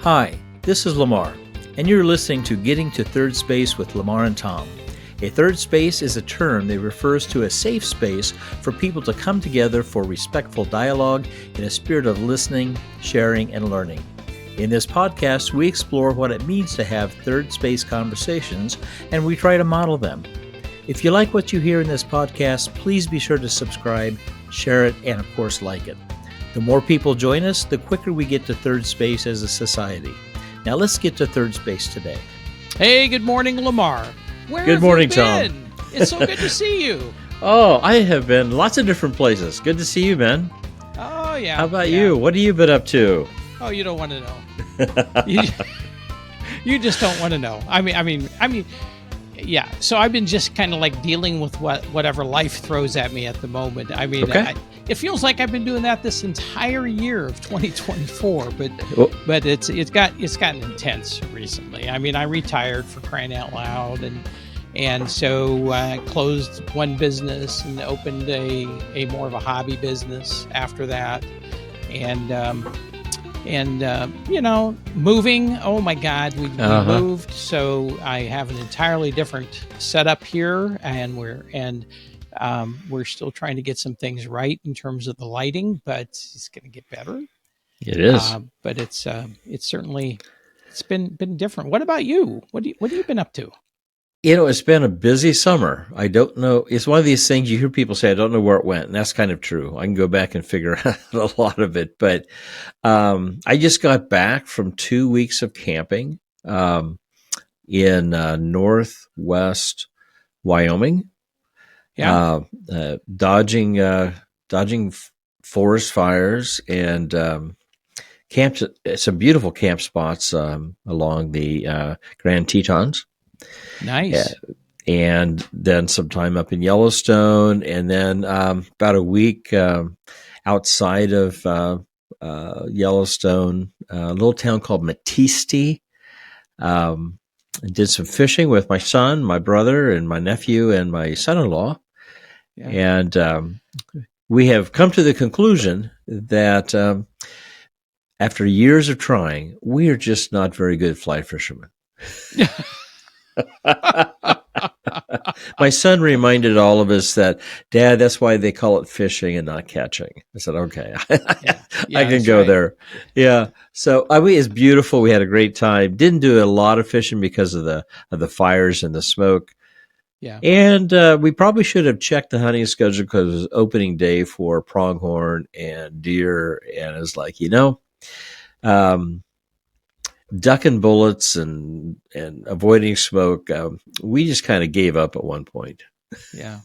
Hi, this is Lamar, and you're listening to Getting to Third Space with Lamar and Tom. A third space is a term that refers to a safe space for people to come together for respectful dialogue in a spirit of listening, sharing, and learning. In this podcast, we explore what it means to have third space conversations, and we try to model them. If you like what you hear in this podcast, please be sure to subscribe, share it, and of course, like it. The more people join us, the quicker we get to third space as a society. Now let's get to third space today. Hey, good morning, Lamar. Where Good have morning, you Tom. been? It's so good to see you. Oh, I have been lots of different places. Good to see you, man. Oh, yeah. How about you? What have you been up to? Oh, you don't want to know. you just don't want to know. I mean, yeah. So I've been just kind of like dealing with whatever life throws at me at the moment. I mean, Okay. it feels like I've been doing that this entire year of 2024, Oh. but it's gotten intense recently. I mean, I retired, for crying out loud, and so I closed one business and opened a more of a hobby business after that, and moving. Oh my God, we moved. So I have an entirely different setup here, and we're still trying to get some things right in terms of the lighting, but it's going to get better. It is. But it's certainly been different. What about you? What have you been up to? You know, it's been a busy summer. I don't know. It's one of these things you hear people say, I don't know where it went. And that's kind of true. I can go back and figure out a lot of it. But I just got back from 2 weeks of camping in northwest Wyoming. Yeah. Dodging forest fires and camped at some beautiful camp spots along the Grand Tetons. Nice. And then some time up in Yellowstone, and then about a week outside of Yellowstone, a little town called Matiste. I did some fishing with my son, my brother, and my nephew, and my son-in-law. Yeah. And we have come to the conclusion that after years of trying, we are just not very good fly fishermen. My son reminded all of us that, Dad, that's why they call it fishing and not catching. I said, okay, I can go there. Yeah. So I mean, it's beautiful. We had a great time. Didn't do a lot of fishing because of the fires and the smoke. Yeah. And we probably should have checked the hunting schedule because it was opening day for pronghorn and deer. And it was like, ducking bullets and avoiding smoke, we just kind of gave up at one point. Yeah.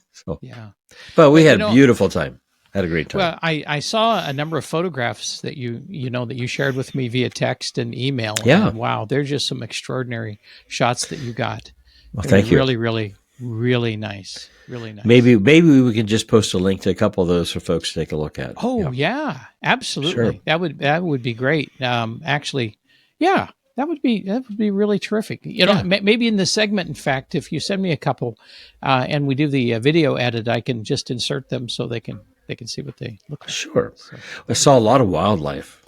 But we had a beautiful time. Had a great time. Well, I saw a number of photographs that you shared with me via text and email. Yeah. And wow, there's just some extraordinary shots that you got. Well, thank you. Really, really, really nice. Really nice. Maybe we can just post a link to a couple of those for folks to take a look at. Oh yeah, absolutely. Sure. That would be great. Actually, yeah. That would be really terrific. Maybe in the segment, in fact, if you send me a couple, and we do the video edit, I can just insert them so they can see what they look like. Sure. So, I saw a lot of wildlife.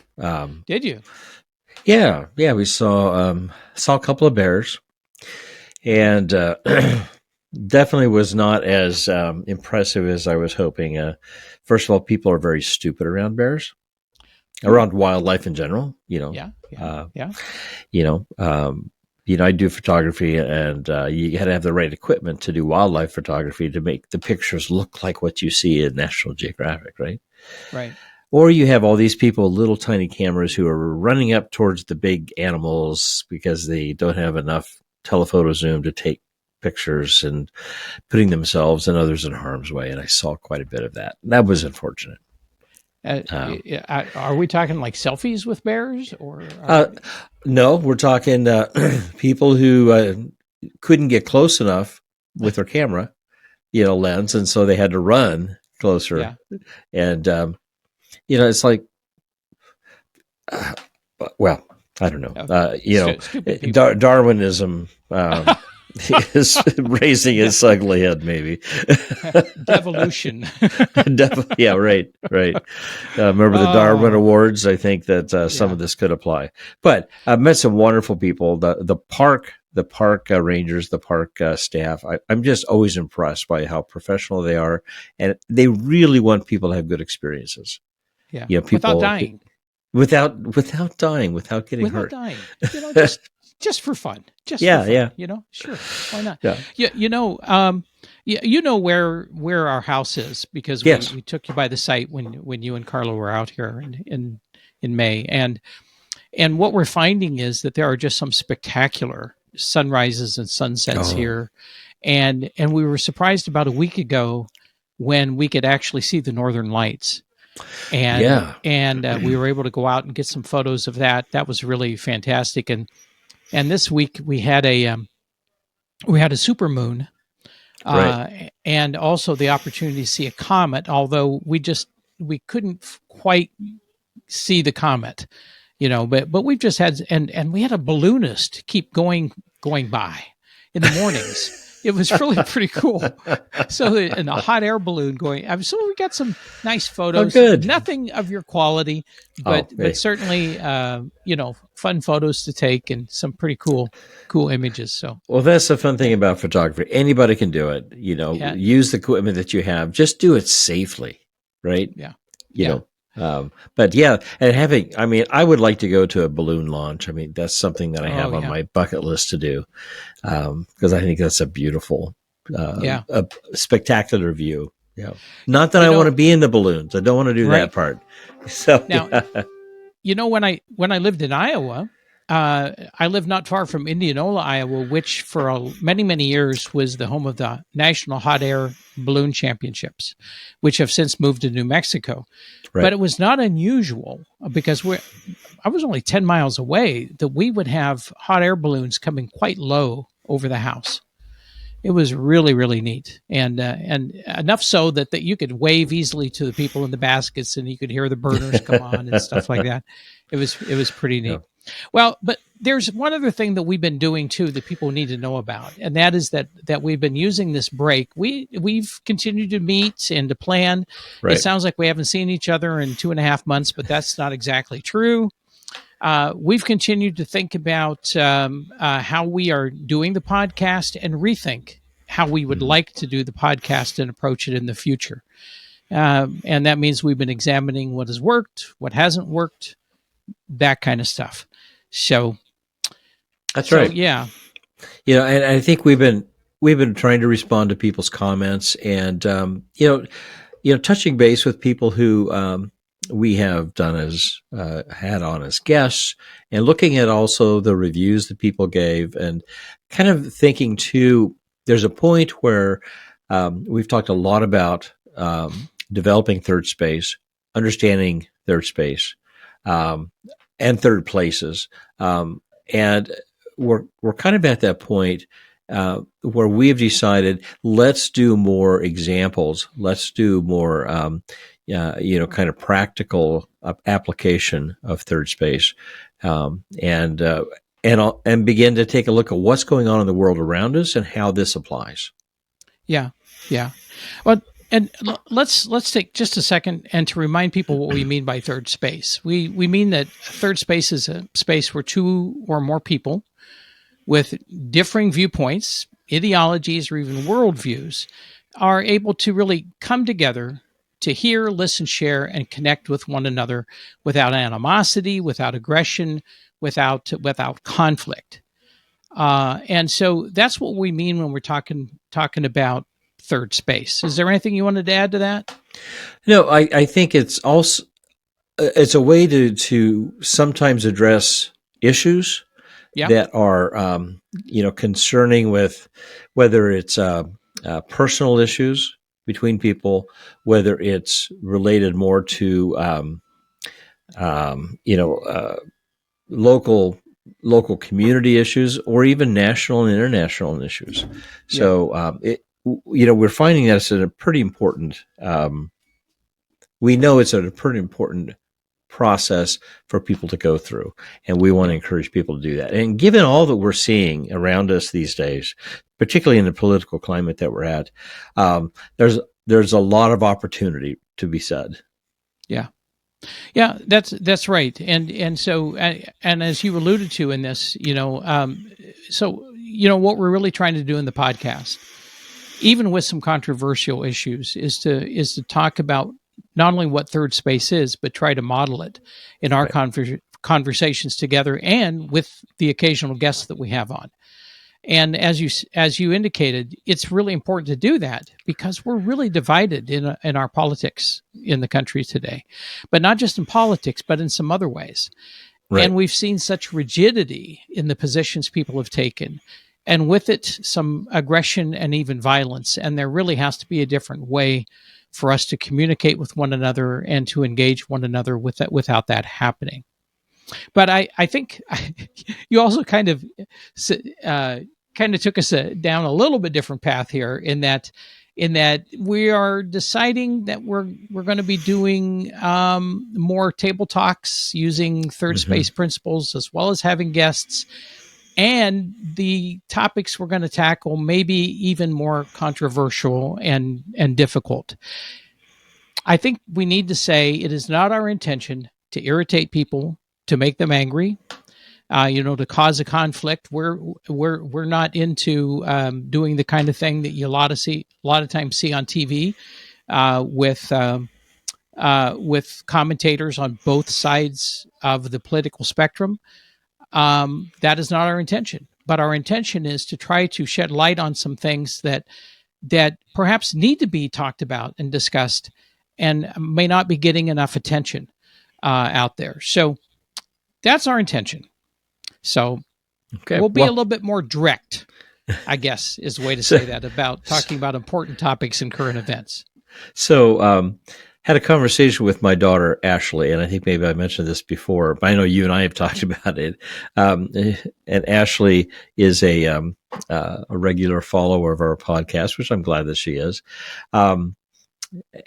Did you? Yeah. We saw a couple of bears, and definitely was not as impressive as I was hoping. First of all, people are very stupid around bears. Around wildlife in general, I do photography, and you got to have the right equipment to do wildlife photography to make the pictures look like what you see in National Geographic, right? Right. Or you have all these people with little tiny cameras who are running up towards the big animals because they don't have enough telephoto zoom to take pictures and putting themselves and others in harm's way. And I saw quite a bit of that. That was unfortunate. Are we talking like selfies with bears, or? No, we're talking people who couldn't get close enough with their camera, lens, and so they had to run closer. Yeah. And it's like, well, I don't know. Darwinism. is raising its ugly head, maybe. Devolution. Yeah, right. Remember the Darwin Awards? I think that some of this could apply. But I've met some wonderful people. The park rangers, the park staff. I'm just always impressed by how professional they are, and they really want people to have good experiences. Yeah, People without dying. Without dying, without getting hurt. Without dying. Just for fun. Just for fun, Sure. Why not? Yeah. You know where our house is, because we took you by the site when you and Carla were out here in May. And what we're finding is that there are just some spectacular sunrises and sunsets here. And we were surprised about a week ago when we could actually see the northern lights. And we were able to go out and get some photos of that. That was really fantastic. And this week we had a supermoon, and also the opportunity to see a comet. Although we couldn't quite see the comet, but we've just had and we had a balloonist keep going by in the mornings. It was really pretty cool. So, in a hot air balloon going. So we got some nice photos. Oh, good. Nothing of your quality, but certainly, fun photos to take and some pretty cool images. So, well, that's the fun thing about photography. Anybody can do it. Use the equipment that you have. Just do it safely, right? Yeah. But and I would like to go to a balloon launch. I mean, that's something that I have on my bucket list to do, because I think that's a beautiful, a spectacular view. Yeah. Not that I want to be in the balloons. I don't want to do that part. So now, when I lived in Iowa, I lived not far from Indianola, Iowa, which for many, many years was the home of the National Hot Air Balloon Championships, which have since moved to New Mexico. Right. But it was not unusual, because I was only 10 miles away, that we would have hot air balloons coming quite low over the house. It was really, really neat, and enough so that you could wave easily to the people in the baskets, and you could hear the burners come on and stuff like that. It was pretty neat. Yeah. Well, but there's one other thing that we've been doing too that people need to know about, and that is that we've been using this break. We've continued to meet and to plan. Right. It sounds like we haven't seen each other in 2.5 months, but that's not exactly true. We've continued to think about how we are doing the podcast and rethink how we would like to do the podcast and approach it in the future. And that means we've been examining what has worked, what hasn't worked, that kind of stuff. So that's right. Yeah. And I think we've been trying to respond to people's comments, and touching base with people who we have had on as guests, and looking at also the reviews that people gave, and kind of thinking too, there's a point where we've talked a lot about developing third space, understanding third space, and third places. And we're kind of at that point where we've decided, let's do more examples. Let's do more, kind of practical application of third space, and begin to take a look at what's going on in the world around us and how this applies. Yeah. Well, and let's take just a second and to remind people what we mean by third space. We mean that third space is a space where two or more people with differing viewpoints, ideologies, or even worldviews are able to really come together to hear, listen, share, and connect with one another without animosity, without aggression, without conflict. And so that's what we mean when we're talking about third space. Is there anything you wanted to add to that? No, I think it's also a way to sometimes address issues that are concerning, with whether it's personal issues between people, whether it's related more to local community issues, or even national and international issues. So we're finding that it's a pretty important. We know it's a pretty important process for people to go through. And we want to encourage people to do that. And given all that we're seeing around us these days, particularly in the political climate that we're at, there's a lot of opportunity to be said. Yeah. Yeah, that's right. And so, and as you alluded to in this, what we're really trying to do in the podcast, even with some controversial issues, is to talk about not only what third space is, but try to model it in our conversations together and with the occasional guests that we have on. And as you indicated, it's really important to do that because we're really divided in our politics in the country today, but not just in politics, but in some other ways. Right. And we've seen such rigidity in the positions people have taken, and with it, some aggression and even violence. And there really has to be a different way for us to communicate with one another and to engage one another without that happening. But I think you also kind of took us down a little bit different path here in that we are deciding that we're going to be doing more table talks using third space principles, as well as having guests, and the topics we're going to tackle may be even more controversial and difficult. I think we need to say it is not our intention to irritate people, to make them angry, to cause a conflict. We're not into doing the kind of thing that you a lot of times see on TV with commentators on both sides of the political spectrum. That is not our intention. But our intention is to try to shed light on some things that perhaps need to be talked about and discussed, and may not be getting enough attention out there. So that's our intention. So we'll be a little bit more direct, I guess, is the way to say that, about talking about important topics and current events. So had a conversation with my daughter, Ashley, and I think maybe I mentioned this before, but I know you and I have talked about it. And Ashley is a regular follower of our podcast, which I'm glad that she is. And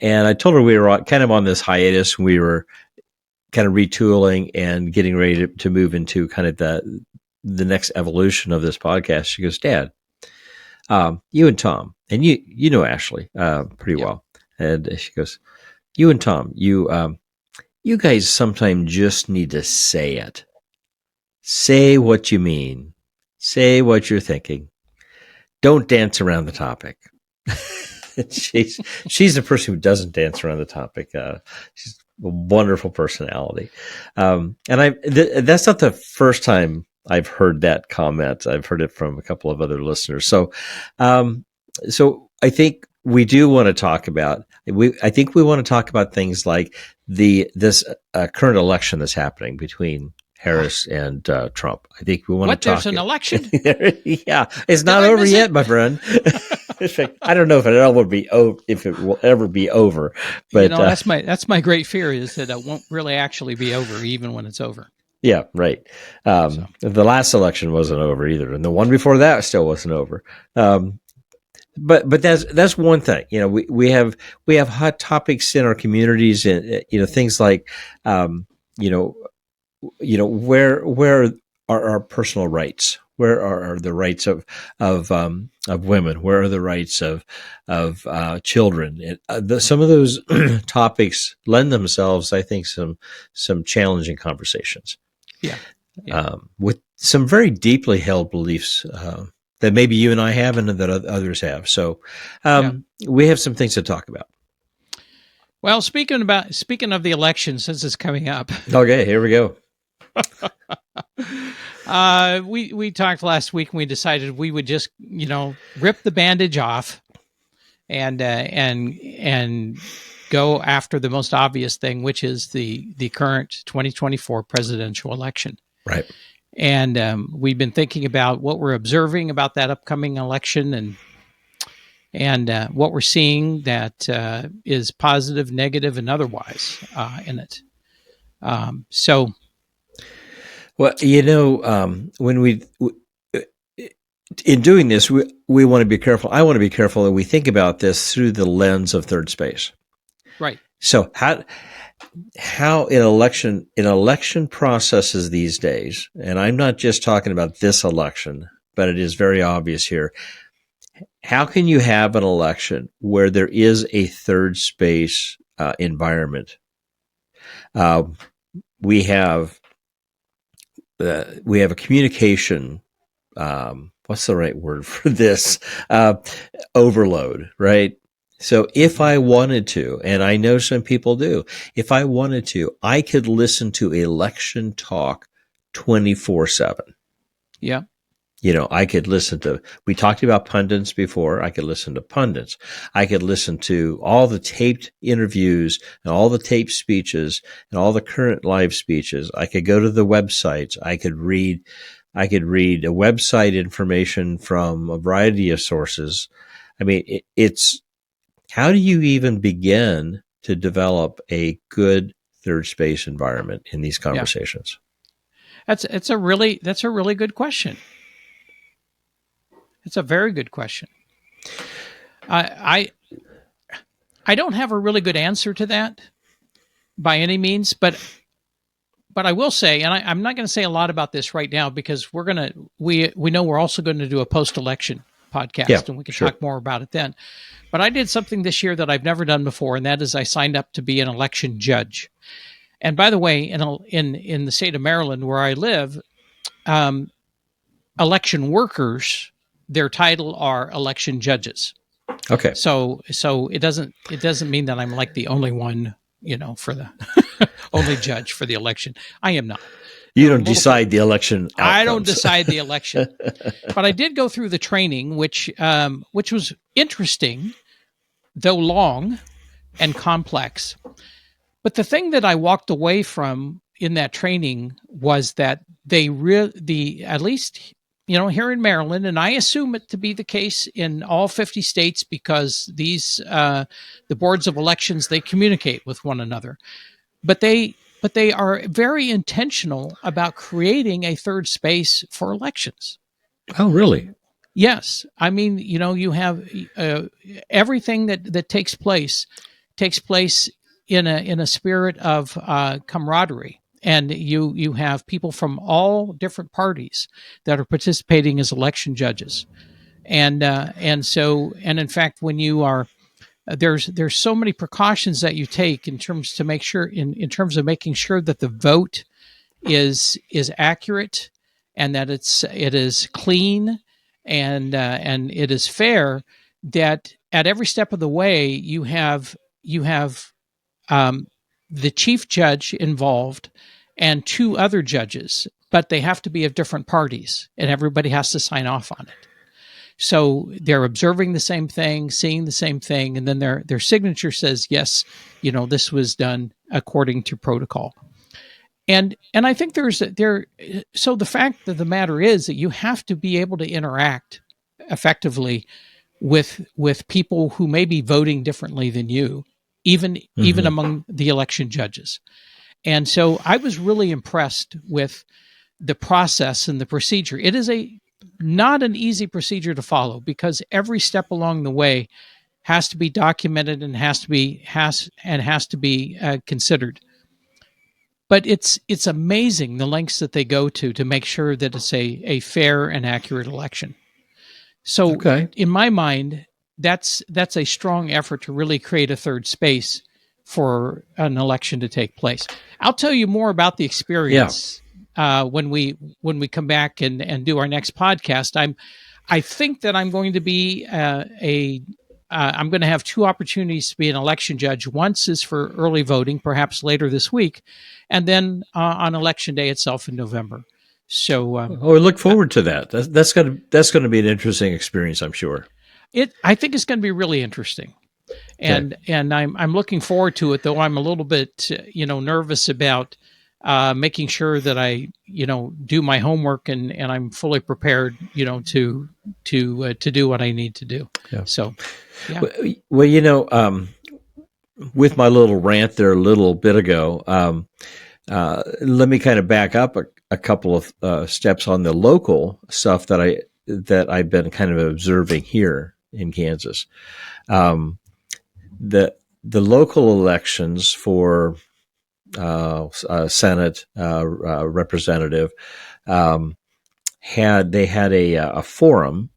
I told her we were kind of on this hiatus. We were kind of retooling and getting ready to move into kind of the next evolution of this podcast. She goes, Dad, you and Tom, and you know Ashley pretty well. And she goes, you and Tom, you guys sometimes just need to say it. Say what you mean. Say what you're thinking. Don't dance around the topic. She's the person who doesn't dance around the topic. She's a wonderful personality. And that's not the first time I've heard that comment. I've heard it from a couple of other listeners. So I think we do want to talk about, I think we want to talk about things like this current election that's happening between Harris and Trump. I think we want to talk. There's an election? Yeah, it's not over yet, my friend. I don't know if it will ever be over. But that's my great fear, is that it won't really actually be over, even when it's over. Yeah, right. The last election wasn't over either, and the one before that still wasn't over. But that's one thing. We have hot topics in our communities, and things like where are our personal rights? Where are the rights of women? Where are the rights of children? And some of those topics lend themselves, I think, some challenging conversations. Yeah. With some very deeply held beliefs that maybe you and I have, and that others have. So we have some things to talk about. Well, speaking of the election, since it's coming up. Okay, here we go. We talked last week, and we decided we would just rip the bandage off and go after the most obvious thing, which is the current 2024 presidential election. Right. And we've been thinking about what we're observing about that upcoming election, and what we're seeing that is positive, negative, and otherwise in it. Well, when in doing this, we want to be careful. I want to be careful that we think about this through the lens of third space. Right. So how in election processes these days, and I'm not just talking about this election, but it is very obvious here. How can you have an election where there is a third space environment? We have a communication. What's the right word for this? Overload, right? So if I wanted to, and I know some people do, if I wanted to, I could listen to election talk 24/7. Yeah. I could listen to, we talked about pundits before. I could listen to pundits. I could listen to all the taped interviews and all the taped speeches and all the current live speeches. I could go to the websites. I could read a website information from a variety of sources. I mean, it's, how do you even begin to develop a good third space environment in these conversations? Yeah. That's a really good question. It's a very good question. I don't have a really good answer to that by any means, but I will say, and I'm not going to say a lot about this right now because we know we're also going to do a post-election podcast, and we can talk more about it then. But I did something this year that I've never done before, and that is I signed up to be an election judge. And by the way, in the state of Maryland where I live, election workers, their title are election judges. Okay. So it doesn't mean that I'm like the only one, for the only judge for the election. I am not. You don't decide the election outcomes. I don't decide the election. But I did go through the training, which was interesting, though long and complex. But the thing that I walked away from in that training was that at least here in Maryland, and I assume it to be the case in all 50 states because these the boards of elections, they communicate with one another, but they are very intentional about creating a third space for elections. Oh, really? Yes. I mean, you have everything that takes place in a spirit of camaraderie. And you have people from all different parties that are participating as election judges, and in fact, when you are there's so many precautions that you take in terms of making sure that the vote is accurate and that it is clean and it is fair. That at every step of the way you have the chief judge involved and two other judges, but they have to be of different parties and everybody has to sign off on it. So they're observing the same thing, seeing the same thing, and then their signature says, yes, this was done according to protocol. And I think so the fact of the matter is that you have to be able to interact effectively with people who may be voting differently than you, even among the election judges. And so I was really impressed with the process and the procedure. It is not an easy procedure to follow because every step along the way has to be documented and has to be considered. But it's amazing the lengths that they go to make sure that it's a fair and accurate election. So in my mind, that's a strong effort to really create a third space for an election to take place. I'll tell you more about the experience when we come back and do our next podcast. I think that I'm going to be I'm going to have two opportunities to be an election judge. Once is for early voting, perhaps later this week, and then on election day itself in November. So, we look forward to that. That's going to be an interesting experience, I'm sure. I think it's going to be really interesting. And I'm looking forward to it, though I'm a little bit nervous about making sure that I do my homework and I'm fully prepared to do what I need to do. Yeah. So, yeah. Well, with my little rant there a little bit ago, let me kind of back up a couple of steps on the local stuff that I've been kind of observing here in Kansas. the local elections for Senate representative had a forum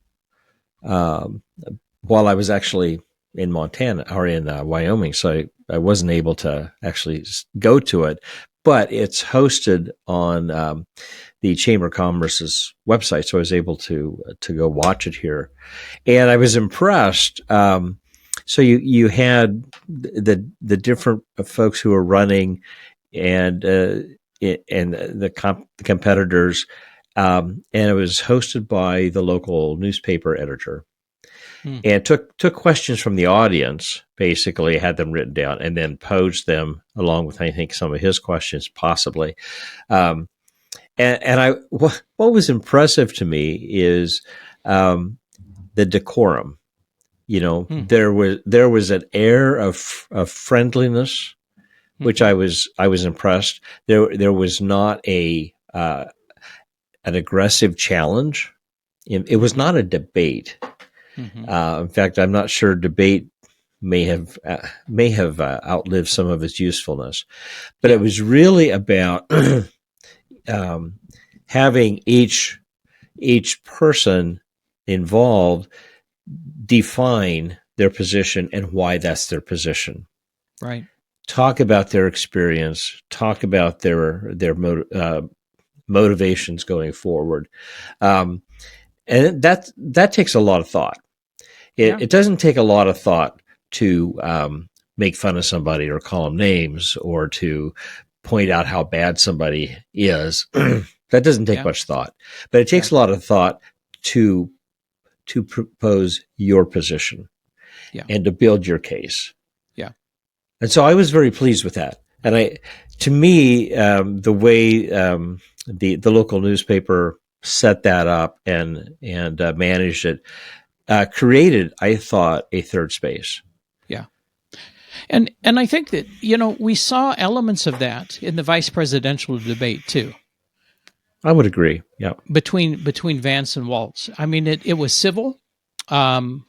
while I was actually in Montana or in Wyoming, so I wasn't able to actually go to it. But it's hosted on the Chamber of Commerce's website, so I was able to go watch it here, and I was impressed. So you had the different folks who were running, and the competitors, and it was hosted by the local newspaper editor. And took questions from the audience, basically had them written down, and then posed them along with, I think, some of his questions, possibly. And what was impressive to me is the decorum. There was an air of friendliness, which I was impressed. There was not an aggressive challenge. It was not a debate. In fact, I'm not sure debate may have outlived some of its usefulness, but it was really about having each person involved define their position and why that's their position. Right. Talk about their experience. Talk about their motivations going forward, and that takes a lot of thought. It doesn't take a lot of thought to make fun of somebody or call them names or to point out how bad somebody is. That doesn't take much thought, but it takes a lot of thought to propose your position and to build your case. Yeah. And so I was very pleased with that. And to me, the way the local newspaper set that up and managed it, created, I thought, a third space. Yeah. And I think that, we saw elements of that in the vice presidential debate too. I would agree. Yeah. Between Vance and Walz. I mean, it was civil. There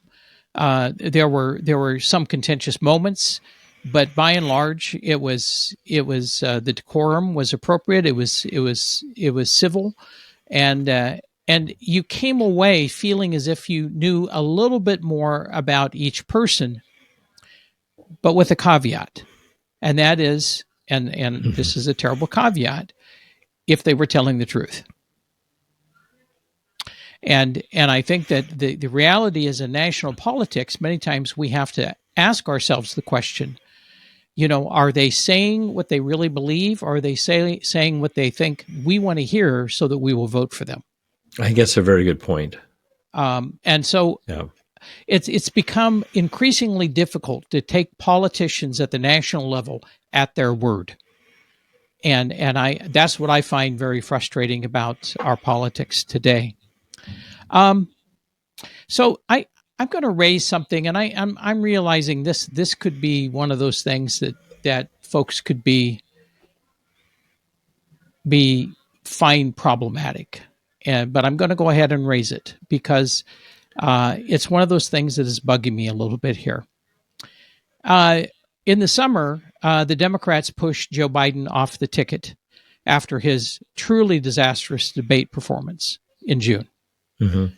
were some contentious moments, but by and large, it was the decorum was appropriate. It was civil, and you came away feeling as if you knew a little bit more about each person, but with a caveat, and that is, and this is a terrible caveat, if they were telling the truth. And I think that the reality is in national politics, many times we have to ask ourselves the question, are they saying what they really believe, or are they saying what they think we want to hear so that we will vote for them? I think that's a very good point. And so it's become increasingly difficult to take politicians at the national level at their word. And that's what I find very frustrating about our politics today. So I'm going to raise something, and I'm realizing this could be one of those things that folks could find problematic, but I'm going to go ahead and raise it because it's one of those things that is bugging me a little bit here. In the summer, the Democrats pushed Joe Biden off the ticket after his truly disastrous debate performance in June. Mm-hmm.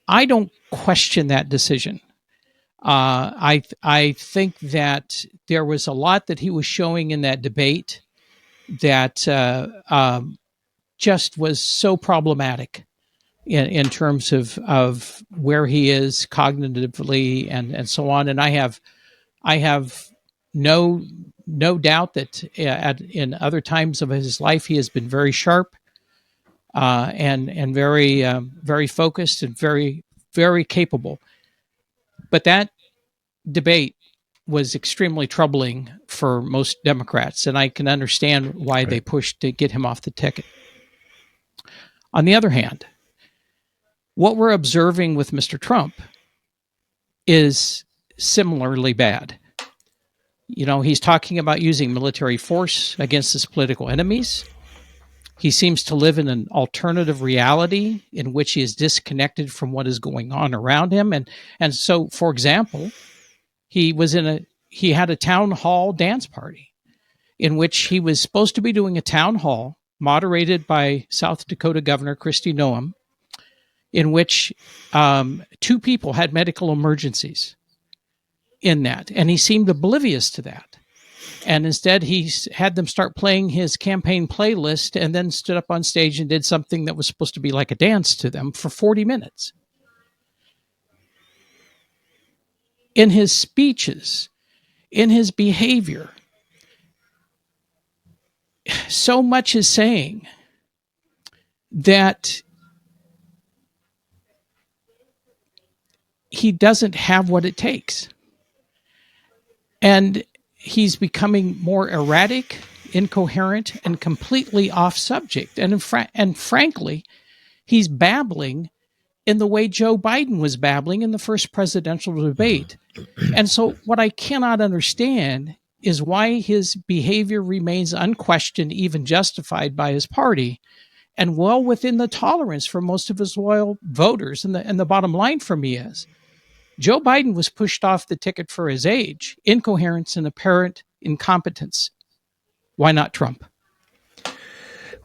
I don't question that decision. I think that there was a lot that he was showing in that debate that just was so problematic in terms of where he is cognitively and so on. And I have no doubt that in other times of his life he has been very sharp. And very, very focused and very, very capable. But that debate was extremely troubling for most Democrats, and I can understand why they pushed to get him off the ticket. On the other hand, what we're observing with Mr. Trump is similarly bad. He's talking about using military force against his political enemies. He seems to live in an alternative reality in which he is disconnected from what is going on around him. And so, for example, he was in he had a town hall dance party in which he was supposed to be doing a town hall moderated by South Dakota Governor Kristi Noem, in which 2 people had medical emergencies in that. And he seemed oblivious to that. And instead, he had them start playing his campaign playlist and then stood up on stage and did something that was supposed to be like a dance to them for 40 minutes. In his speeches, in his behavior, so much is saying that he doesn't have what it takes. And he's becoming more erratic, incoherent, and completely off subject. And frankly, he's babbling in the way Joe Biden was babbling in the first presidential debate. And so what I cannot understand is why his behavior remains unquestioned, even justified by his party, and well within the tolerance for most of his loyal voters. And the bottom line for me is, Joe Biden was pushed off the ticket for his age, incoherence, and apparent incompetence. Why not Trump?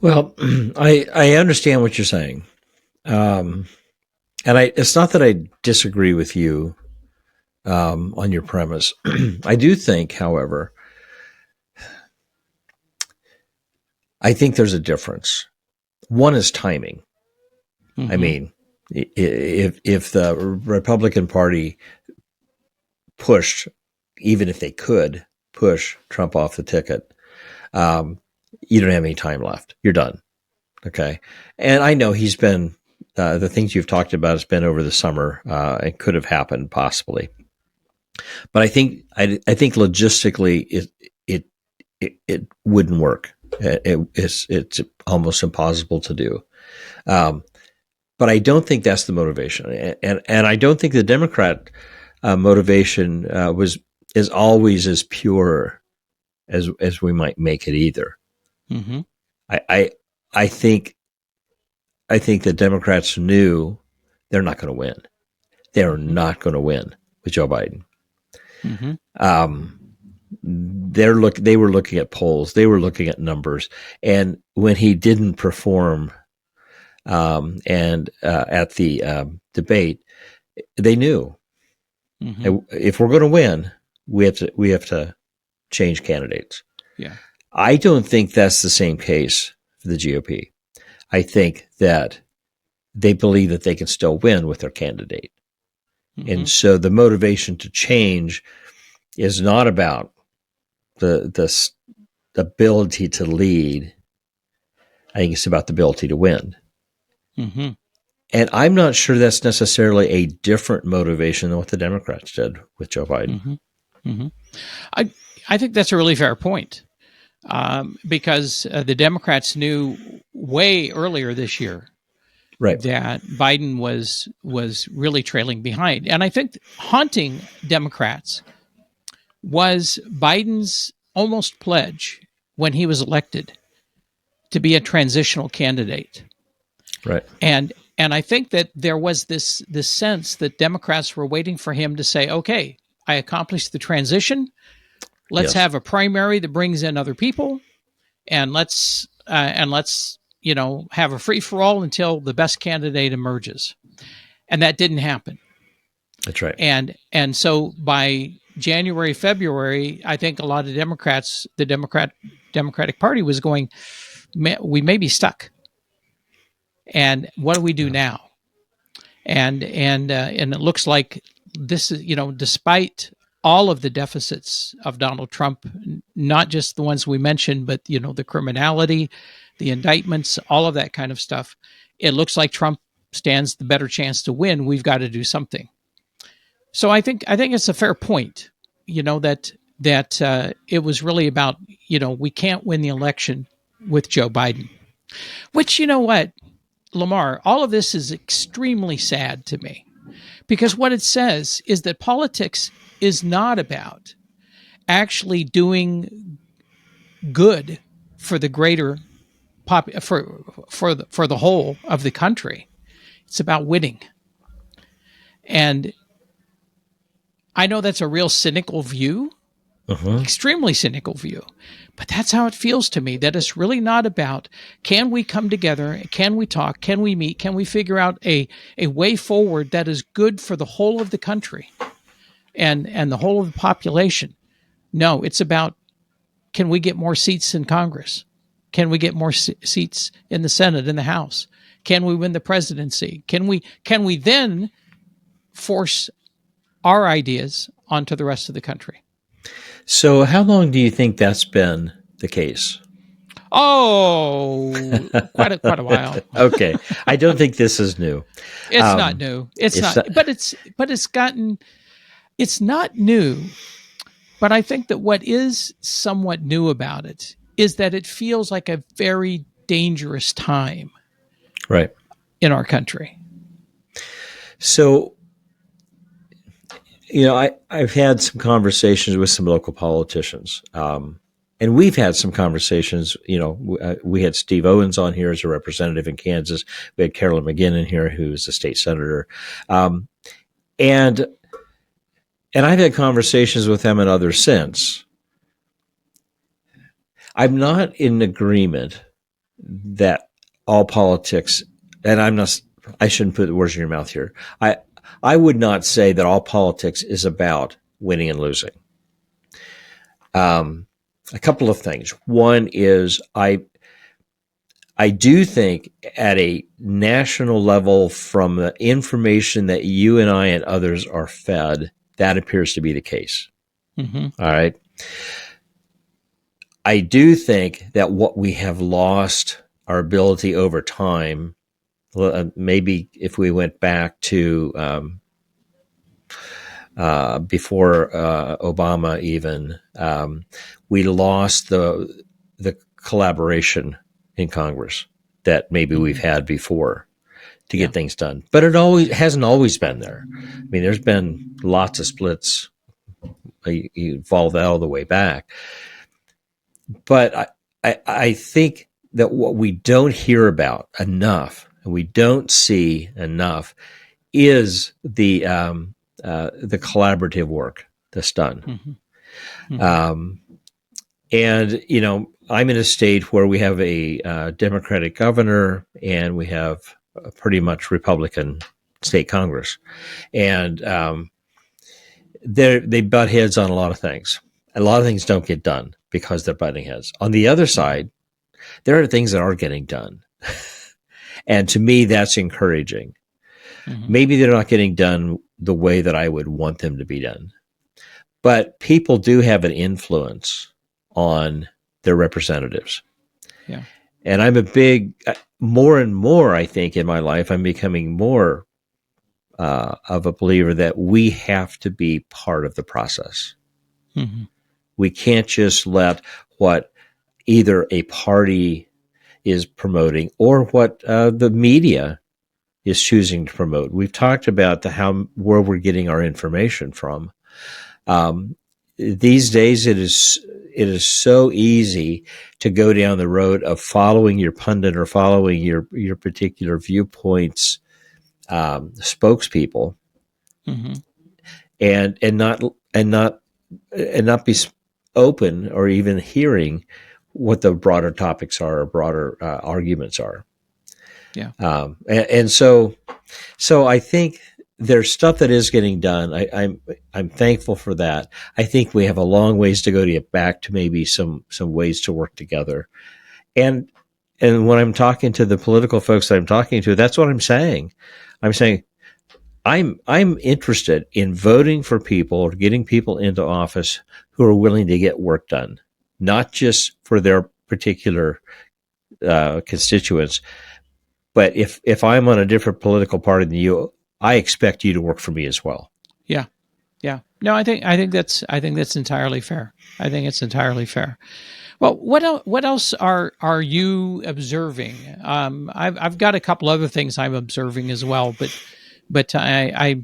Well, I understand what you're saying. And it's not that I disagree with you on your premise. I do think, however, I think there's a difference. One is timing. Mm-hmm. I mean, if the Republican Party pushed, even if they could push Trump off the ticket, you don't have any time left. You're done. Okay. And I know he's been, the things you've talked about has been over the summer. It could have happened possibly. But I think logistically it wouldn't work. It's almost impossible to do. But I don't think that's the motivation, and I don't think the Democrat motivation is always as pure as we might make it either. Mm-hmm. I think the Democrats knew they're not going to win. They're not going to win with Joe Biden. Mm-hmm. They were looking at polls. They were looking at numbers, and when he didn't perform. At the debate, they knew if we're going to win, we have to change candidates. Yeah, I don't think that's the same case for the GOP. I think that they believe that they can still win with their candidate, and so the motivation to change is not about the ability to lead. I think it's about the ability to win. Mm-hmm. And I'm not sure that's necessarily a different motivation than what the Democrats did with Joe Biden. Mm-hmm. Mm-hmm. I think that's a really fair point, because the Democrats knew way earlier this year that Biden was really trailing behind. And I think haunting Democrats was Biden's almost pledge when he was elected to be a transitional candidate. Right. And I think that there was this sense that Democrats were waiting for him to say, okay, I accomplished the transition. Let's have a primary that brings in other people, and let's have a free for all until the best candidate emerges. And that didn't happen. That's right. And so by January, February, I think a lot of Democrats, the Democratic Party was going, we may be stuck. And what do we do now? And it looks like this is, despite all of the deficits of Donald Trump, not just the ones we mentioned, but the criminality, the indictments, all of that kind of stuff, it looks like Trump stands the better chance to win. We've got to do something. So I think it's a fair point, that it was really about, we can't win the election with Joe Biden, which, what? Lamar, all of this is extremely sad to me, because what it says is that politics is not about actually doing good for the greater for the whole of the country. It's about winning. And I know that's a real cynical view Extremely cynical view. But that's how it feels to me, that it's really not about, can we come together? Can we talk? Can we meet? Can we figure out a way forward that is good for the whole of the country and the whole of the population? No, it's about, can we get more seats in Congress? Can we get more seats in the Senate, in the House? Can we win the presidency? Can we then force our ideas onto the rest of the country? So how long do you think that's been the case? Oh, quite a while. Okay. I don't think this is new. It's not new. It's not, but it's not new. But I think that what is somewhat new about it is that it feels like a very dangerous time, right, in our country. So, I've had some conversations with some local politicians, and we've had some conversations. We had Steve Owens on here as a representative in Kansas. We had Carolyn McGinn in here, who's a state senator, and I've had conversations with them and others since. I'm not in agreement that all politics, and I shouldn't put the words in your mouth here. I would not say that all politics is about winning and losing. A couple of things. One is I do think at a national level, from the information that you and I and others are fed, that appears to be the case. All right. I do think that what we have lost our ability over time, maybe if we went back to before Obama even, we lost the collaboration in Congress that maybe we've had before to get things done. But it hasn't always been there. I mean, there's been lots of splits. You evolved all the way back. But I think that what we don't hear about enough, and we don't see enough, is the collaborative work that's done. And I'm in a state where we have a Democratic governor and we have a pretty much Republican state Congress, and they butt heads on a lot of things. A lot of things don't get done because they're butting heads. On the other side, there are things that are getting done. And to me, that's encouraging. Maybe they're not getting done the way that I would want them to be done. But people do have an influence on their representatives. Yeah. And I'm more and more, I think, in my life, I'm becoming more of a believer that we have to be part of the process. We can't just let what either a party is promoting or what the media is choosing to promote. We've talked about where we're getting our information from. These days, it is so easy to go down the road of following your pundit or following your particular viewpoints spokespeople, and not be open or even hearing what the broader topics are or broader arguments are. Yeah. And so I think there's stuff that is getting done. I'm thankful for that. I think we have a long ways to go to get back to maybe some ways to work together. And when I'm talking to the political folks that I'm talking to, that's what I'm saying. I'm saying I'm interested in voting for people or getting people into office who are willing to get work done, not just for their particular constituents. But if I'm on a different political party than you, I expect you to work for me as well. Yeah. Yeah. No, I think that's entirely fair. I think it's entirely fair. Well, what else are you observing? I've got a couple other things I'm observing as well, but I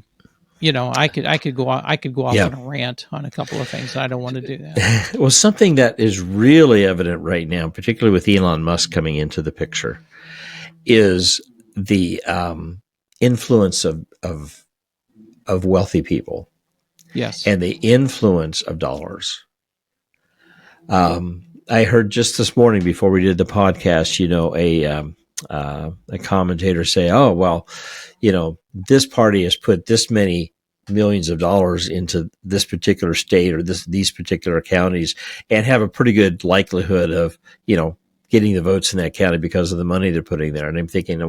could go off on a rant on a couple of things. I don't want to do that. Well, something that is really evident right now, particularly with Elon Musk coming into the picture, is the influence of wealthy people. Yes. And the influence of dollars. I heard just this morning before we did the podcast, a commentator say, "Oh, well, this party has put this many millions of dollars into this particular state or these particular counties, and have a pretty good likelihood of, getting the votes in that county because of the money they're putting there." And I'm thinking,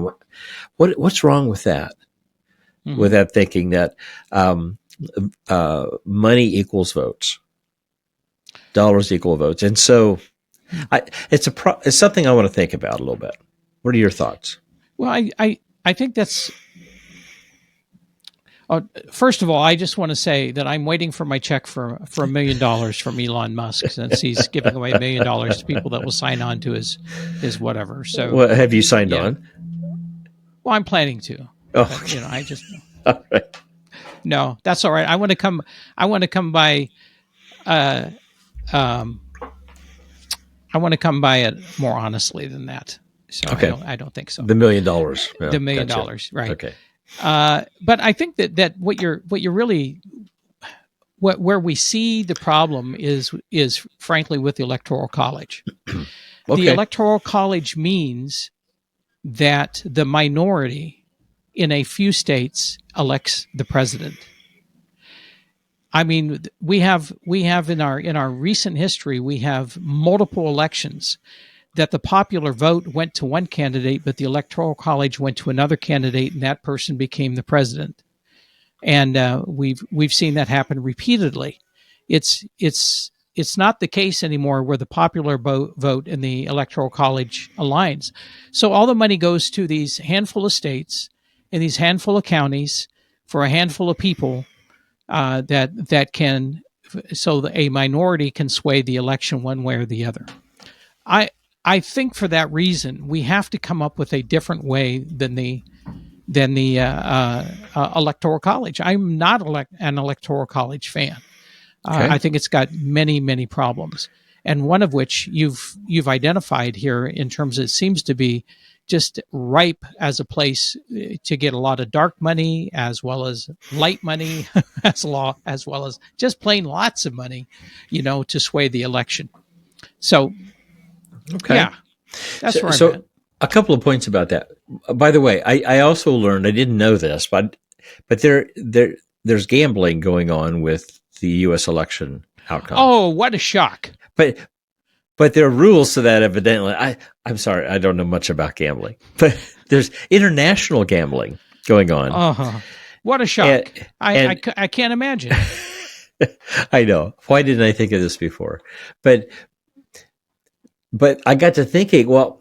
what's wrong with that? Mm-hmm. With that thinking that money equals votes, dollars equal votes, and so it's something I want to think about a little bit. What are your thoughts? Well, I think that's. First of all, I just want to say that I'm waiting for my check for $1 million from Elon Musk, since he's giving away $1 million to people that will sign on to his whatever. So, well, have you signed on? Well, I'm planning to. Oh, but, I just all right. No, that's all right. I want to come by. I want to come by it more honestly than that. So okay. I don't think so. The $1 million. Yeah, the $1 million, gotcha. right? Okay. But I think that what you're really where we see the problem is frankly with the Electoral College. Okay. The Electoral College means that the minority in a few states elects the president. I mean, we have in our recent history, we have multiple elections that the popular vote went to one candidate, but the Electoral College went to another candidate, and that person became the president. And we've seen that happen repeatedly. It's not the case anymore where the popular vote and the Electoral College aligns. So all the money goes to these handful of states and these handful of counties for a handful of people that can, so a minority can sway the election one way or the other. I think for that reason, we have to come up with a different way than the Electoral College. I'm not an Electoral College fan. Okay. I think it's got many, many problems, and one of which you've identified here in terms of it seems to be just ripe as a place to get a lot of dark money as well as light money, as well as just plain lots of money, to sway the election. So. Okay. Yeah, that's right. So a couple of points about that. By the way, I also learned, I didn't know this, but there's gambling going on with the U.S. election outcome. Oh, what a shock! But there are rules to that. Evidently, I'm sorry, I don't know much about gambling, but there's international gambling going on. What a shock! I can't imagine. I know. Why didn't I think of this before? But I got to thinking, well,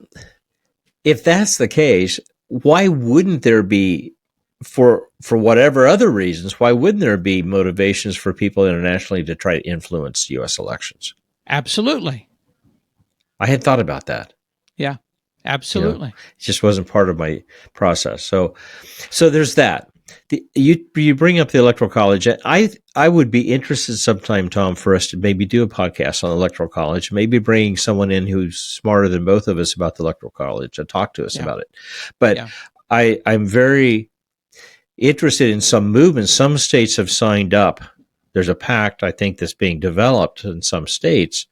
if that's the case, why wouldn't there be, for whatever other reasons, why wouldn't there be motivations for people internationally to try to influence U.S. elections? Absolutely. I had thought about that. Yeah, absolutely. It just wasn't part of my process. So there's that. You bring up the Electoral College. I would be interested sometime, Tom, for us to maybe do a podcast on the Electoral College, maybe bringing someone in who's smarter than both of us about the Electoral College and talk to us about it. But I'm very interested in some movements. Some states have signed up. There's a pact, I think, that's being developed in some states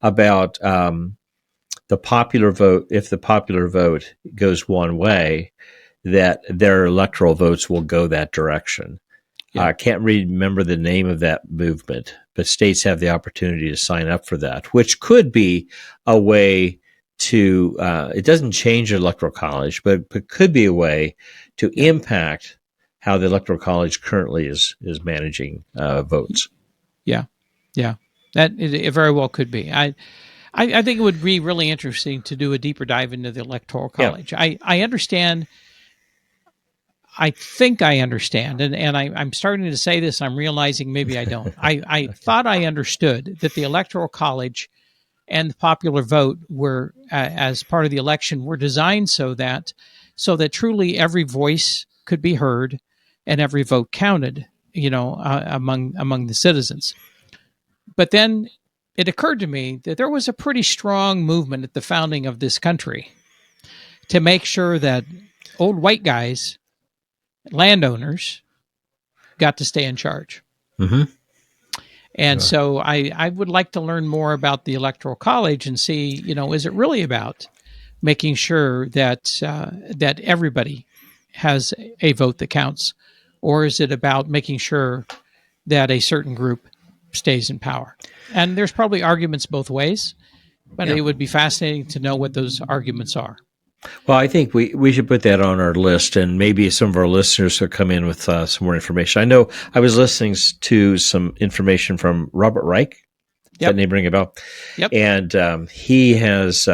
about the popular vote. If the popular vote goes one way, that their electoral votes will go that direction. I can't remember the name of that movement, but states have the opportunity to sign up for that, which could be a way to, it doesn't change the Electoral College, but could be a way to impact how the Electoral College currently is managing votes. Yeah. That it very well could be. I think it would be really interesting to do a deeper dive into the Electoral College. Yeah. I understand. I think I understand, and I'm starting to say this. I'm realizing maybe I don't. I thought I understood that the Electoral College and the popular vote were, as part of the election, were designed so that truly every voice could be heard and every vote counted, among the citizens. But then it occurred to me that there was a pretty strong movement at the founding of this country to make sure that old white guys, landowners, got to stay in charge. Mm-hmm. And so I would like to learn more about the Electoral College and see, is it really about making sure that that everybody has a vote that counts, or is it about making sure that a certain group stays in power? And there's probably arguments both ways, but it would be fascinating to know what those arguments are. Well, I think we should put that on our list, and maybe some of our listeners will come in with some more information. I know I was listening to some information from Robert Reich. Does that name ring a bell? Yep. And he has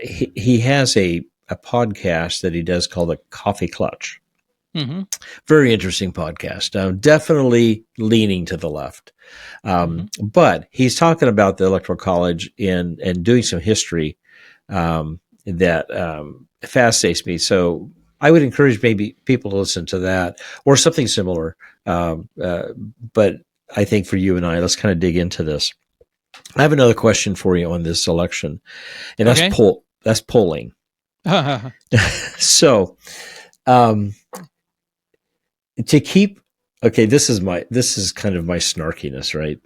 he has a podcast that he does called the Coffee Clutch. Mm-hmm. Very interesting podcast. Definitely leaning to the left, but he's talking about the Electoral College and doing some history that fascinates me. So I would encourage maybe people to listen to that or something similar. But I think for you and I, let's kind of dig into this. I have another question for you on this election, and that's polling. So, to keep, this is kind of my snarkiness, right?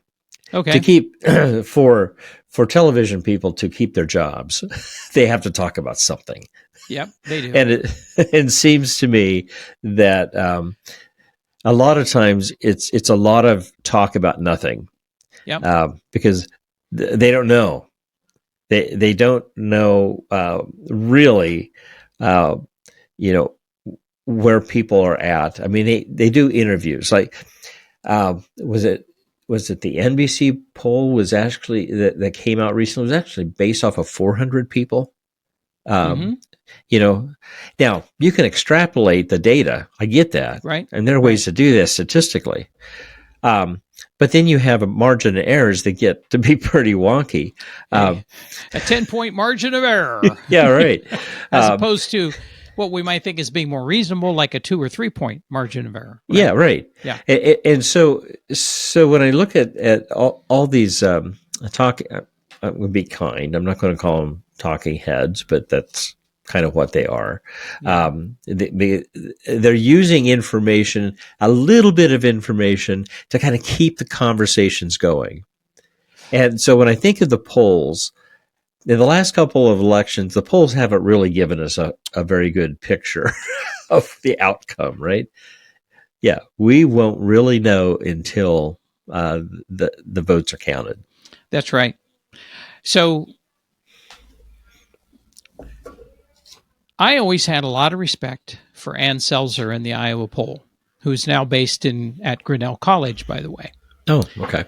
Okay. To keep for television people to keep their jobs, they have to talk about something. Yep, they do. And it seems to me that a lot of times it's a lot of talk about nothing. Yep. Because they don't know. They don't know really, where people are at. I mean, they do interviews. Like, was it the NBC poll was actually that came out recently was actually based off of 400 people. Now you can extrapolate the data. I get that. Right. And there are ways to do this statistically. But then you have a margin of errors that get to be pretty wonky. A 10-point margin of error. Yeah, right. As opposed to what we might think is being more reasonable, like a 2 or 3 point margin of error. Right? Yeah, right. Yeah. And so when I look at all these talking, I'm going to be kind. I'm not going to call them talking heads, but that's kind of what they are. Yeah. They're using information, a little bit of information, to kind of keep the conversations going. And so when I think of the polls, in the last couple of elections, the polls haven't really given us a very good picture of the outcome, right? Yeah, we won't really know until the votes are counted. That's right. So I always had a lot of respect for Ann Selzer in the Iowa poll, who's now based at Grinnell College, by the way. Oh, okay.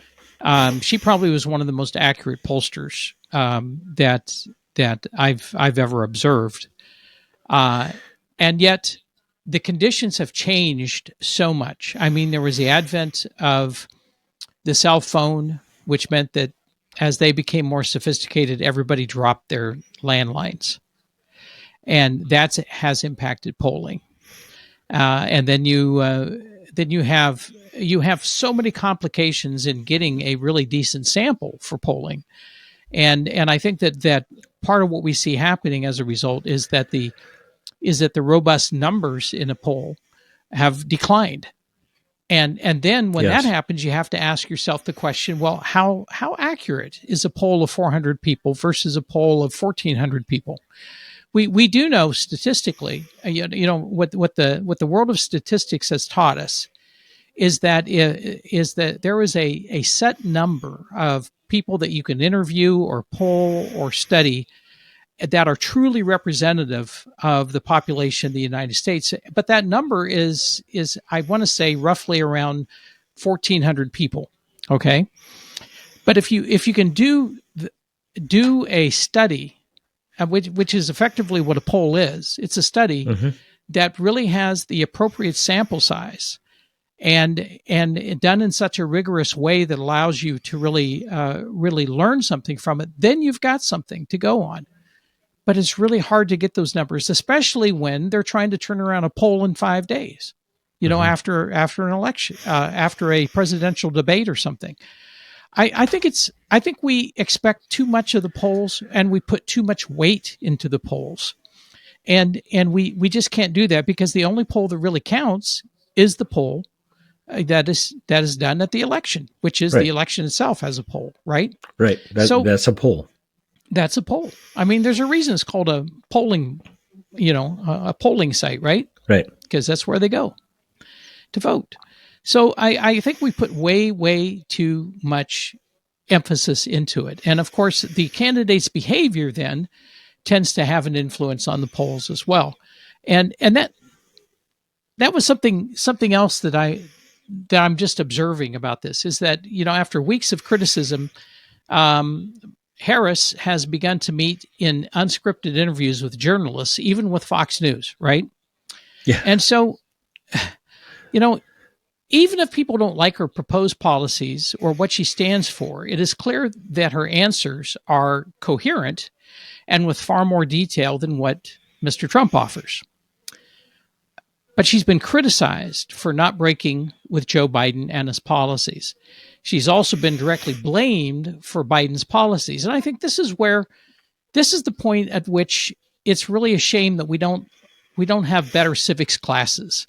She probably was one of the most accurate pollsters that I've ever observed, and yet the conditions have changed so much. I mean, there was the advent of the cell phone, which meant that as they became more sophisticated, everybody dropped their landlines, and that has impacted polling. And then you have so many complications in getting a really decent sample for polling. And I think that part of what we see happening as a result is that the robust numbers in a poll have declined. And then when that happens, you have to ask yourself the question, well, how accurate is a poll of 400 people versus a poll of 1,400 people? We do know statistically, what the world of statistics has taught us is that there is a set number of people that you can interview or poll or study that are truly representative of the population of the United States. But that number is I want to say roughly around 1,400 people. Okay. But if you can do a study, which is effectively what a poll is, it's a study that really has the appropriate sample size and done in such a rigorous way that allows you to really learn something from it, then you've got something to go on. But it's really hard to get those numbers, especially when they're trying to turn around a poll in 5 days, after an election, after a presidential debate or something. I think we expect too much of the polls, and we put too much weight into the polls, and we just can't do that, because the only poll that really counts is the poll that is done at the election, which is Right. the election itself as a poll, right? Right. That's a poll. That's a poll. I mean, there's a reason it's called a polling, a polling site, right? Right. Because that's where they go to vote. So I think we put way, way too much emphasis into it. And of course, the candidate's behavior then tends to have an influence on the polls as well. And that was something else that I'm just observing about this is that, after weeks of criticism, Harris has begun to meet in unscripted interviews with journalists, even with Fox News, right? Yeah. And so, even if people don't like her proposed policies or what she stands for, it is clear that her answers are coherent and with far more detail than what Mr. Trump offers. But she's been criticized for not breaking with Joe Biden and his policies. She's also been directly blamed for Biden's policies. And I think this is the point at which it's really a shame that we don't have better civics classes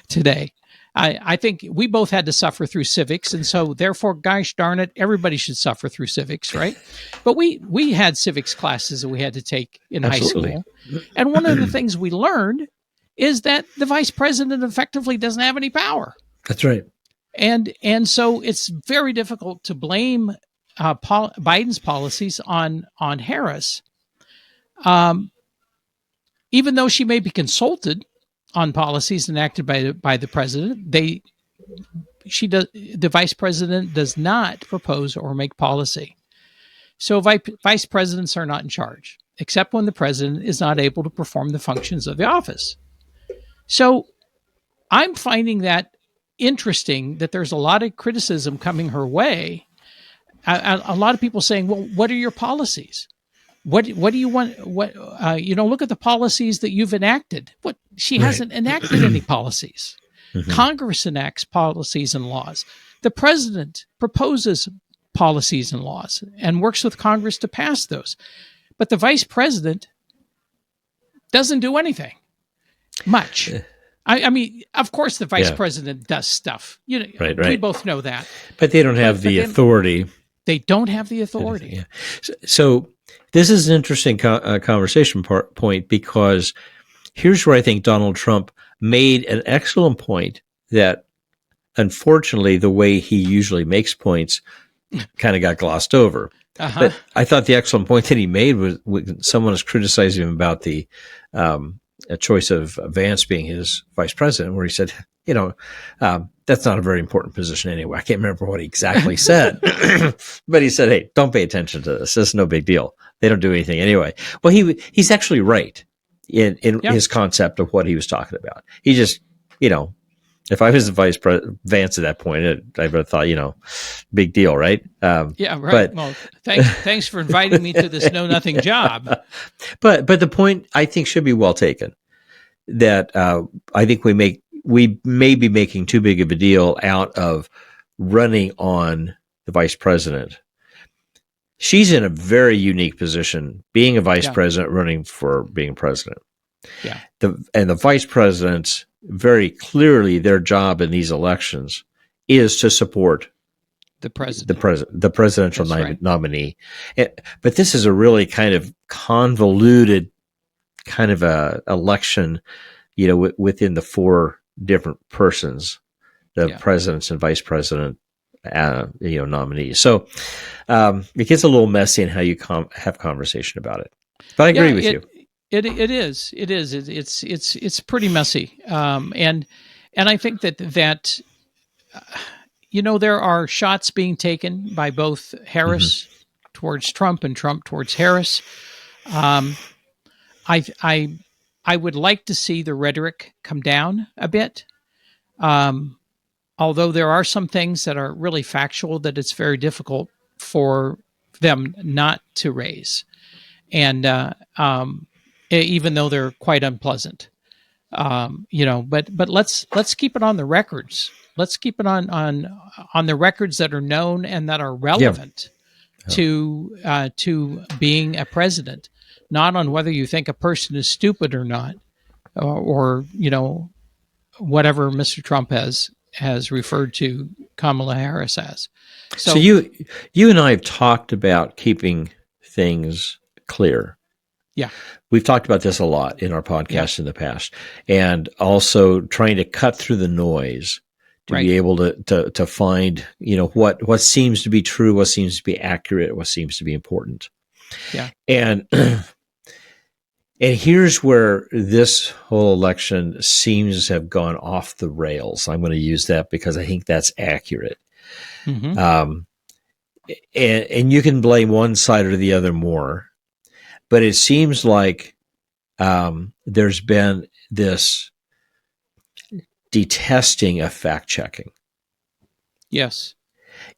today. I think we both had to suffer through civics, and so therefore, gosh darn it, everybody should suffer through civics, right? But we had civics classes that we had to take in Absolutely. high school, and one of the things we learned is that the vice president effectively doesn't have any power. That's right. And so it's very difficult to blame Biden's policies on Harris, even though she may be consulted on policies enacted by the president. The vice president does not propose or make policy. So vice presidents are not in charge, except when the president is not able to perform the functions of the office. So I'm finding that interesting that there's a lot of criticism coming her way. A lot of people saying, well, what are your policies? What do you want? Look at the policies that you've enacted. She hasn't enacted any policies. Mm-hmm. Congress enacts policies and laws. The president proposes policies and laws and works with Congress to pass those. But the vice president doesn't do anything much. I mean, of course, the vice president does stuff. Right. We both know that. But they don't have the authority. They don't have the authority. Yeah. So this is an interesting conversation point, because here's where I think Donald Trump made an excellent point that, unfortunately, the way he usually makes points kind of got glossed over. Uh-huh. But I thought the excellent point that he made was when someone was criticizing him about the a choice of Vance being his vice president, where he said, that's not a very important position anyway. I can't remember what he exactly said, but he said, hey, don't pay attention to this. This is no big deal. They don't do anything anyway. Well, he's actually right in his concept of what he was talking about. He just, if I was the vice president, Vance at that point, I would have thought, big deal, right? Yeah, right. Well, thanks for inviting me to this know-nothing job. But the point, I think, should be well taken, that I think we may be making too big of a deal out of running on the vice president. She's in a very unique position, being a vice president, running for being president. Yeah. The vice presidents, very clearly, their job in these elections is to support the president, the presidential nominee. But this is a really kind of convoluted kind of a election, within the four different persons, the presidents and vice president, nominees. So it gets a little messy in how you have conversation about it. But I agree with you. It is. It's pretty messy. And I think that there are shots being taken by both Harris towards Trump and Trump towards Harris. I would like to see the rhetoric come down a bit. Although there are some things that are really factual that it's very difficult for them not to raise. And, even though they're quite unpleasant, but let's keep it on the records. Let's keep it on the records that are known and that are relevant to being a president, not on whether you think a person is stupid or not, or whatever Mr. Trump has has referred to Kamala Harris as. So you and I have talked about keeping things clear. Yeah. We've talked about this a lot in our podcast in the past, and also trying to cut through the noise to be able to find, what seems to be true, what seems to be accurate, what seems to be important. Yeah. And here's where this whole election seems to have gone off the rails. I'm going to use that because I think that's accurate. Mm-hmm. And you can blame one side or the other more, but it seems like there's been this detesting of fact checking. Yes.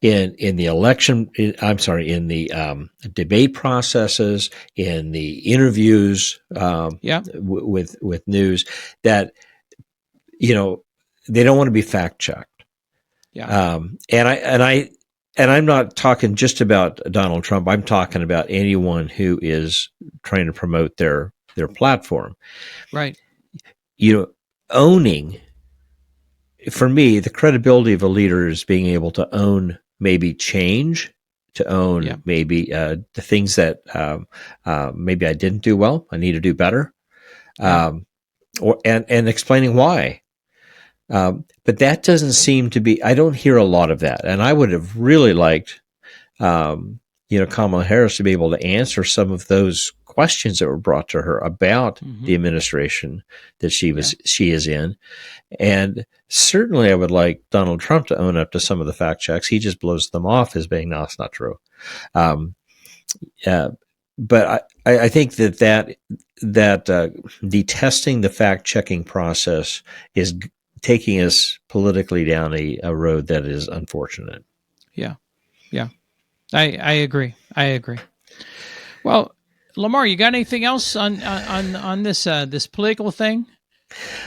In the election, in the debate processes, in the interviews with news, that they don't want to be fact checked. Yeah. And I'm not talking just about Donald Trump. I'm talking about anyone who is trying to promote their platform. Right. Owning, for me, the credibility of a leader is being able to own maybe change, to own maybe the things that maybe I didn't do well, I need to do better, and explaining why. But that doesn't seem to be, I don't hear a lot of that. And I would have really liked, Kamala Harris to be able to answer some of those questions that were brought to her about the administration that she is in. And certainly I would like Donald Trump to own up to some of the fact checks. He just blows them off as being, no, it's not true. But I think that detesting the fact checking process is taking us politically down a road that is unfortunate. Yeah. Yeah. I agree. Well, Lamar, you got anything else on this this political thing?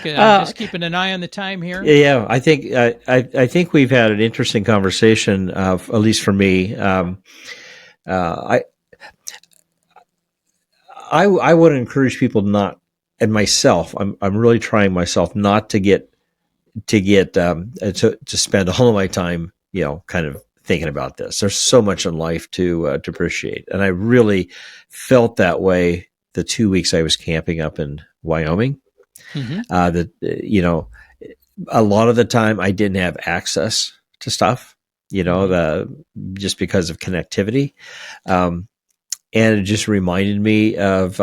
Just keeping an eye on the time here. Yeah, I think we've had an interesting conversation, at least for me. I would encourage people not, and myself, I'm really trying myself not to spend all of my time, kind of thinking about this. There's so much in life to appreciate, and I really felt that way the 2 weeks I was camping up in Wyoming. Mm-hmm. A lot of the time I didn't have access to stuff, just because of connectivity, and it just reminded me of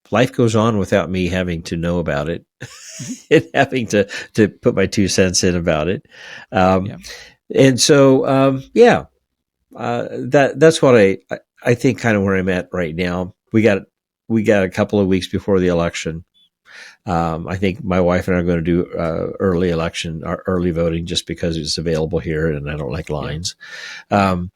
life goes on without me having to know about it and having to put my 2 cents in about it. And so, that's what I think kind of where I'm at right now. We got a couple of weeks before the election. I think my wife and I are going to do early voting just because it's available here and I don't like lines. But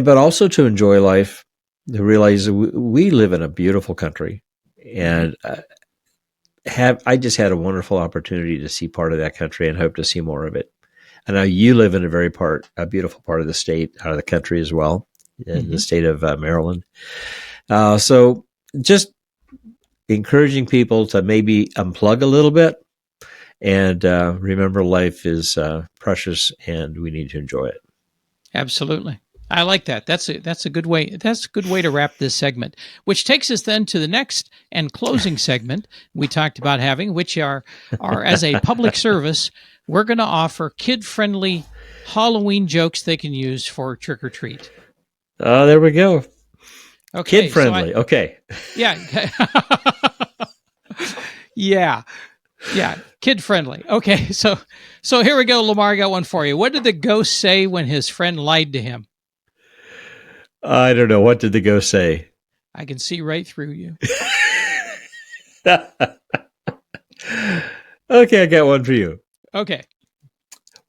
also to enjoy life, to realize that we live in a beautiful country, and I just had a wonderful opportunity to see part of that country and hope to see more of it. I know you live in a beautiful part of the state, out of the country as well, in the state of Maryland. So just encouraging people to maybe unplug a little bit and remember life is precious and we need to enjoy it. Absolutely. I like that. That's a good way. That's a good way to wrap this segment, which takes us then to the next and closing segment we talked about having, which are as a public service, we're going to offer kid-friendly Halloween jokes they can use for trick or treat. Oh, there we go. Okay, kid-friendly. Okay. Yeah. Yeah. Kid-friendly. Okay, so here we go, Lamar. I got one for you. What did the ghost say when his friend lied to him? I don't know. What did the ghost say? I can see right through you. Okay, I got one for you. Okay.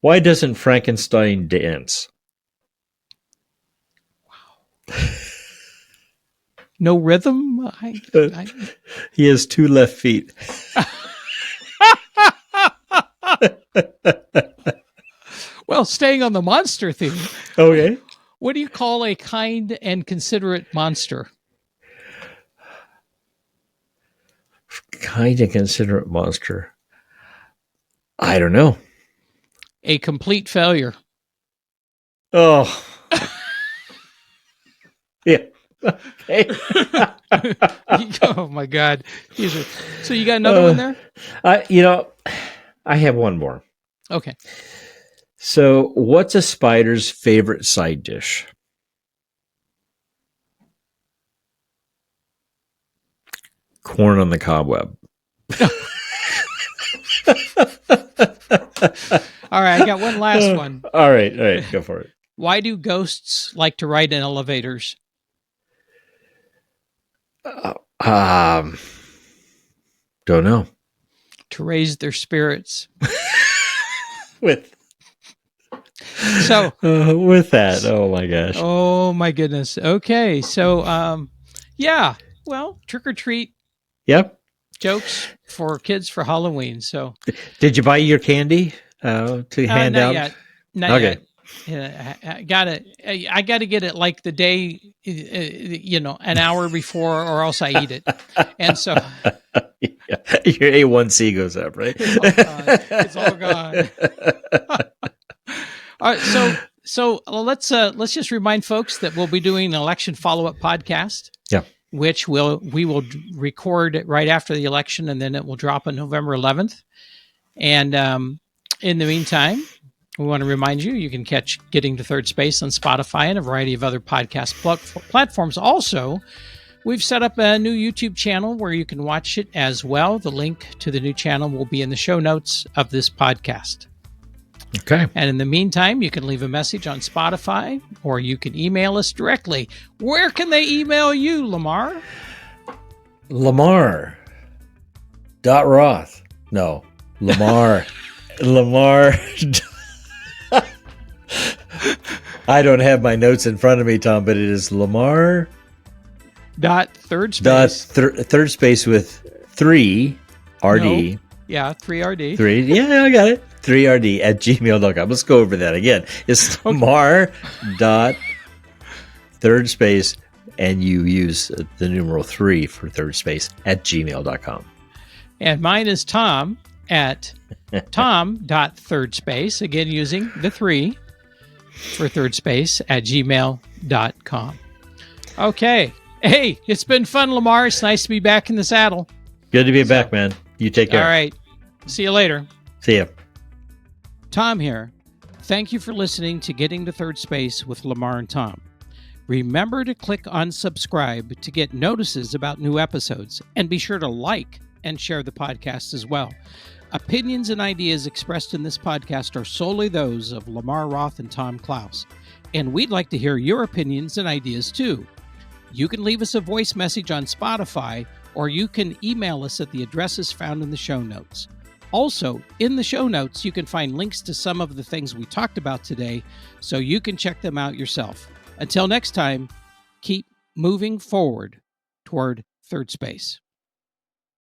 Why doesn't Frankenstein dance? Wow. No rhythm? He has 2 left feet. Well, staying on the monster theme. Okay. What do you call a kind and considerate monster? Kind and considerate monster. I don't know. A complete failure. Oh. Yeah. Okay. Oh my God. So you got another one there? I have one more. Okay. So, what's a spider's favorite side dish? Corn on the cobweb. All right, I got one last one. All right, go for it. Why do ghosts like to ride in elevators? Don't know. To raise their spirits. With that, oh my gosh. Oh my goodness. Okay, so yeah, well, trick or treat. Yep. Jokes for kids for Halloween. So, did you buy your candy to hand not out? Yet. Not yet. I gotta get it like the day, an hour before, or else I eat it. And so, your A1C goes up, right? It's all gone. All right, so let's just remind folks that we'll be doing an election follow-up podcast. Yeah. Which we will record right after the election, and then it will drop on November 11th. And in the meantime, we want to remind you can catch Getting to Third Space on Spotify and a variety of other podcast platforms. Also, we've set up a new YouTube channel where you can watch it as well. The link to the new channel will be in the show notes of this podcast. Okay. And in the meantime, you can leave a message on Spotify, or you can email us directly. Where can they email you, Lamar? Lamar. Roth. No. Lamar. Lamar. I don't have my notes in front of me, Tom, but it is Lamar. Third space. Third space with 3 RD. No. Yeah, 3RD. 3. Yeah, I got it. 3RD at gmail.com. Let's go over that again. It's Lamar third space, and you use the numeral 3 for third space at gmail.com. And mine is Tom at tom.thirdspace, again using the 3 for third space at gmail.com. Okay. Hey, it's been fun, Lamar. It's nice to be back in the saddle. Good to be back, man. You take care. All right. See you later. See ya. Tom here. Thank you for listening to Getting to Third Space with Lamar and Tom. Remember to click on subscribe to get notices about new episodes, and be sure to like and share the podcast as well. Opinions and ideas expressed in this podcast are solely those of Lamar Roth and Tom Klaus, and we'd like to hear your opinions and ideas too. You can leave us a voice message on Spotify, or you can email us at the addresses found in the show notes. Also, in the show notes, you can find links to some of the things we talked about today, so you can check them out yourself. Until next time, keep moving forward toward third space.